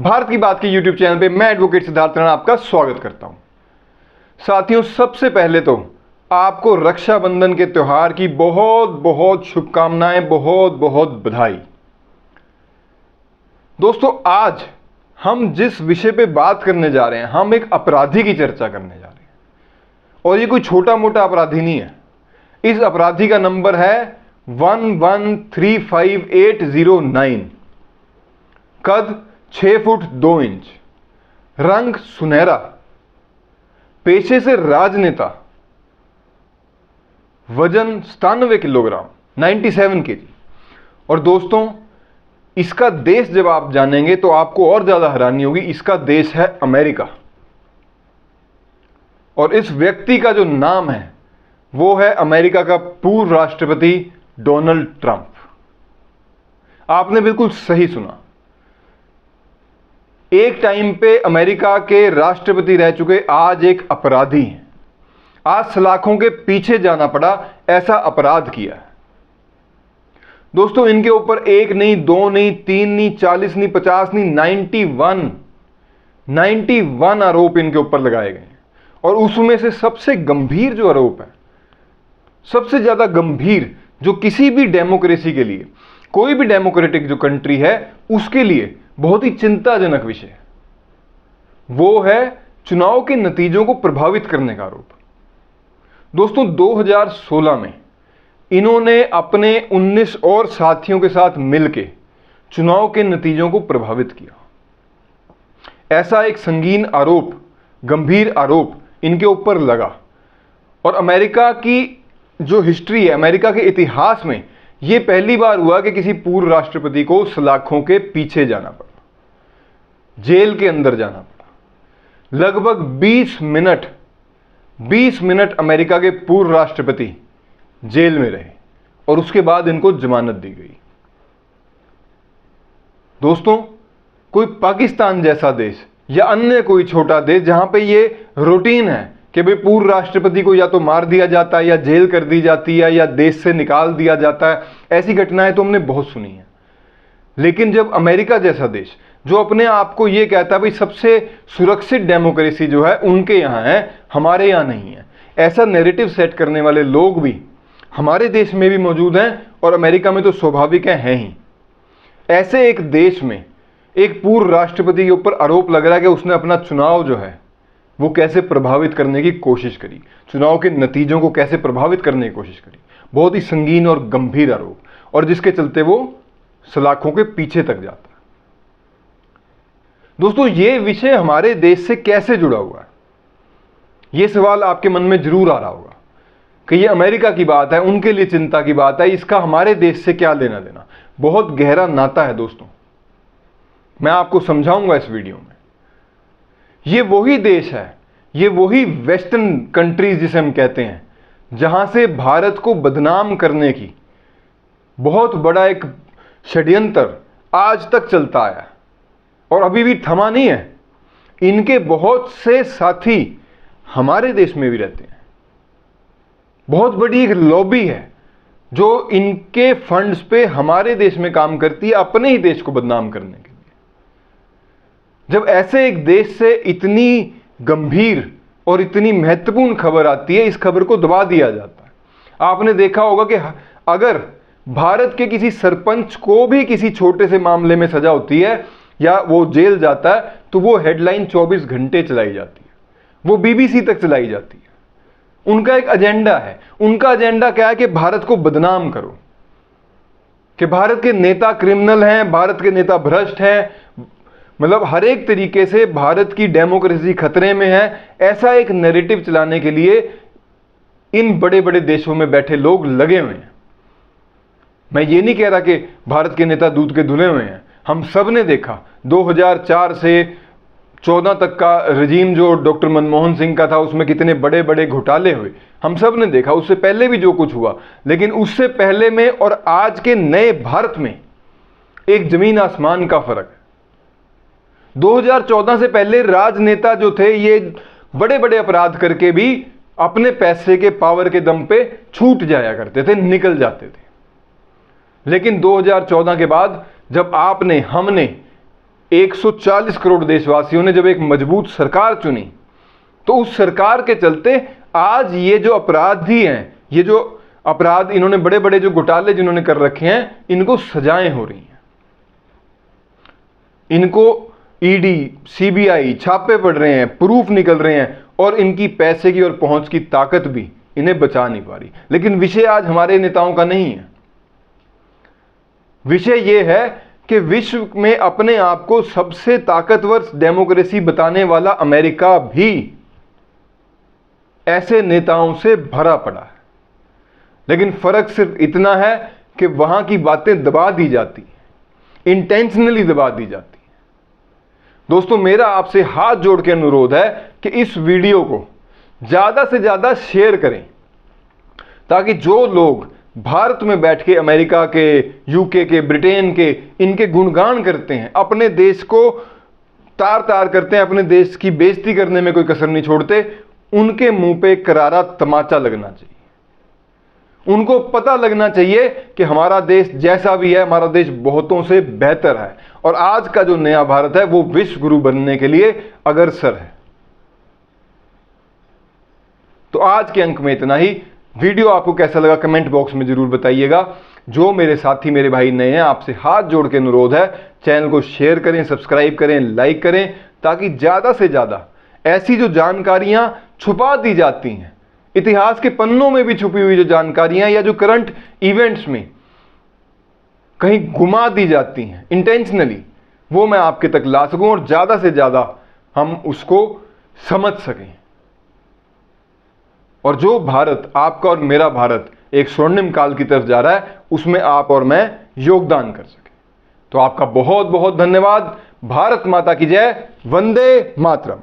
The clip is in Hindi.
भारत की बात की यूट्यूब चैनल पे मैं एडवोकेट सिद्धार्थ राणा आपका स्वागत करता हूं। साथियों, सबसे पहले तो आपको रक्षाबंधन के त्यौहार की बहुत बहुत शुभकामनाएं, बहुत बहुत बधाई। दोस्तों, आज हम जिस विषय पे बात करने जा रहे हैं, हम एक अपराधी की चर्चा करने जा रहे हैं और ये कोई छोटा मोटा अपराधी नहीं है। इस अपराधी का नंबर है 1135809। कद 6 फुट 2 इंच, रंग सुनहरा, पेशे से राजनेता, वजन 97 किलोग्राम 97 केजी। और दोस्तों, इसका देश जब आप जानेंगे तो आपको और ज्यादा हैरानी होगी। इसका देश है अमेरिका और इस व्यक्ति का जो नाम है वो है अमेरिका का पूर्व राष्ट्रपति डोनाल्ड ट्रंप। आपने बिल्कुल सही सुना। एक टाइम पे अमेरिका के राष्ट्रपति रह चुके आज एक अपराधी हैं। आज सलाखों के पीछे जाना पड़ा, ऐसा अपराध किया है। दोस्तों, इनके ऊपर एक नहीं, दो नहीं, तीन नहीं, 40 नहीं, 50 नहीं, 91 आरोप इनके ऊपर लगाए गए हैं। और उसमें से सबसे गंभीर जो आरोप है, सबसे ज्यादा गंभीर, जो किसी भी डेमोक्रेसी के लिए, कोई भी डेमोक्रेटिक जो कंट्री है उसके लिए बहुत ही चिंताजनक विषय है, वो है चुनाव के नतीजों को प्रभावित करने का आरोप। दोस्तों, 2016 में इन्होंने अपने 19 और साथियों के साथ मिलकर चुनाव के नतीजों को प्रभावित किया। ऐसा एक संगीन आरोप, गंभीर आरोप इनके ऊपर लगा। और अमेरिका की जो हिस्ट्री है, अमेरिका के इतिहास में यह पहली बार हुआ कि किसी पूर्व राष्ट्रपति को सलाखों के पीछे जाना पड़ा, जेल के अंदर जाना पड़ा। लगभग 20 मिनट अमेरिका के पूर्व राष्ट्रपति जेल में रहे और उसके बाद इनको जमानत दी गई। दोस्तों, कोई पाकिस्तान जैसा देश या अन्य कोई छोटा देश जहां पे ये रूटीन है कि भाई पूर्व राष्ट्रपति को या तो मार दिया जाता है या जेल कर दी जाती है या देश से निकाल दिया जाता है, ऐसी घटनाएं तो हमने बहुत सुनी है। लेकिन जब अमेरिका जैसा देश, जो अपने आप को यह कहता है भाई सबसे सुरक्षित डेमोक्रेसी जो है उनके यहां है, हमारे यहां नहीं है, ऐसा नैरेटिव सेट करने वाले लोग भी हमारे देश में भी मौजूद हैं और अमेरिका में तो स्वाभाविक हैं ही। ऐसे एक देश में एक पूर्व राष्ट्रपति के ऊपर आरोप लग रहा है कि उसने अपना चुनाव जो है वो कैसे प्रभावित करने की कोशिश करी, चुनाव के नतीजों को कैसे प्रभावित करने की कोशिश करी। बहुत ही संगीन और गंभीर आरोप, और जिसके चलते वो सलाखों के पीछे तक जाता है। दोस्तों, ये विषय हमारे देश से कैसे जुड़ा हुआ है, ये सवाल आपके मन में जरूर आ रहा होगा कि ये अमेरिका की बात है, उनके लिए चिंता की बात है, इसका हमारे देश से क्या लेना देना। बहुत गहरा नाता है दोस्तों, मैं आपको समझाऊंगा इस वीडियो में। ये वही देश है, ये वही वेस्टर्न कंट्रीज जिसे हम कहते हैं, जहां से भारत को बदनाम करने की बहुत बड़ा एक षड्यंत्र आज तक चलता आया और अभी भी थमा नहीं है। इनके बहुत से साथी हमारे देश में भी रहते हैं। बहुत बड़ी एक लॉबी है जो इनके फंड्स पे हमारे देश में काम करती है, अपने ही देश को बदनाम करने के लिए। जब ऐसे एक देश से इतनी गंभीर और इतनी महत्वपूर्ण खबर आती है, इस खबर को दबा दिया जाता है। आपने देखा होगा कि अगर भारत के किसी सरपंच को भी किसी छोटे से मामले में सजा होती है या वो जेल जाता है तो वो हेडलाइन 24 घंटे चलाई जाती है, वो बीबीसी तक चलाई जाती है। उनका एक एजेंडा है। उनका एजेंडा क्या है कि भारत को बदनाम करो, कि भारत के नेता क्रिमिनल हैं, भारत के नेता भ्रष्ट हैं, मतलब हर एक तरीके से भारत की डेमोक्रेसी खतरे में है। ऐसा एक नैरेटिव चलाने के लिए इन बड़े बड़े देशों में बैठे लोग लगे हुए हैं। मैं ये नहीं कह रहा कि भारत के नेता दूध के धुले हुए हैं। हम सब ने देखा 2004 से 14 तक का रजीम जो डॉक्टर मनमोहन सिंह का था, उसमें कितने बड़े बड़े घोटाले हुए, हम सब ने देखा। उससे पहले भी जो कुछ हुआ, लेकिन उससे पहले में और आज के नए भारत में एक जमीन आसमान का फर्क है। 2014 से पहले राजनेता जो थे ये बड़े बड़े अपराध करके भी अपने पैसे के पावर के दम पे छूट जाया करते थे, निकल जाते थे। लेकिन 2014 के बाद जब आपने, हमने 140 करोड़ देशवासियों ने जब एक मजबूत सरकार चुनी, तो उस सरकार के चलते आज ये जो अपराधी हैं, ये जो अपराध इन्होंने बड़े बड़े जो घोटाले जिन्होंने कर रखे हैं, इनको सजाएं हो रही हैं, इनको ईडी सीबीआई छापे पड़ रहे हैं, प्रूफ निकल रहे हैं, और इनकी पैसे की और पहुंच की ताकत भी इन्हें बचा नहीं पा रही। लेकिन विषय आज हमारे नेताओं का नहीं है। विषय यह है कि विश्व में अपने आप को सबसे ताकतवर डेमोक्रेसी बताने वाला अमेरिका भी ऐसे नेताओं से भरा पड़ा है। लेकिन फर्क सिर्फ इतना है कि वहां की बातें दबा दी जाती हैं, इंटेंशनली दबा दी जाती हैं। दोस्तों, मेरा आपसे हाथ जोड़ के अनुरोध है कि इस वीडियो को ज्यादा से ज्यादा शेयर करें, ताकि जो लोग भारत में बैठ के अमेरिका के, यूके के, ब्रिटेन के इनके गुणगान करते हैं, अपने देश को तार तार करते हैं, अपने देश की बेइज्जती करने में कोई कसर नहीं छोड़ते, उनके मुंह पे करारा तमाचा लगना चाहिए। उनको पता लगना चाहिए कि हमारा देश जैसा भी है, हमारा देश बहुतों से बेहतर है, और आज का जो नया भारत है वो विश्व गुरु बनने के लिए अग्रसर है। तो आज के अंक में इतना ही। वीडियो आपको कैसा लगा कमेंट बॉक्स में जरूर बताइएगा। जो मेरे साथी, मेरे भाई नए हैं, आपसे हाथ जोड़ के अनुरोध है, चैनल को शेयर करें, सब्सक्राइब करें, लाइक करें, ताकि ज्यादा से ज्यादा ऐसी जो जानकारियां छुपा दी जाती हैं, इतिहास के पन्नों में भी छुपी हुई जो जानकारियां या जो करंट इवेंट्स में कहीं घुमा दी जाती हैं इंटेंशनली, वो मैं आपके तक ला सकूं और ज्यादा से ज्यादा हम उसको समझ सकें। और जो भारत, आपका और मेरा भारत एक स्वर्णिम काल की तरफ जा रहा है, उसमें आप और मैं योगदान कर सकें। तो आपका बहुत बहुत धन्यवाद। भारत माता की जय। वंदे मातरम।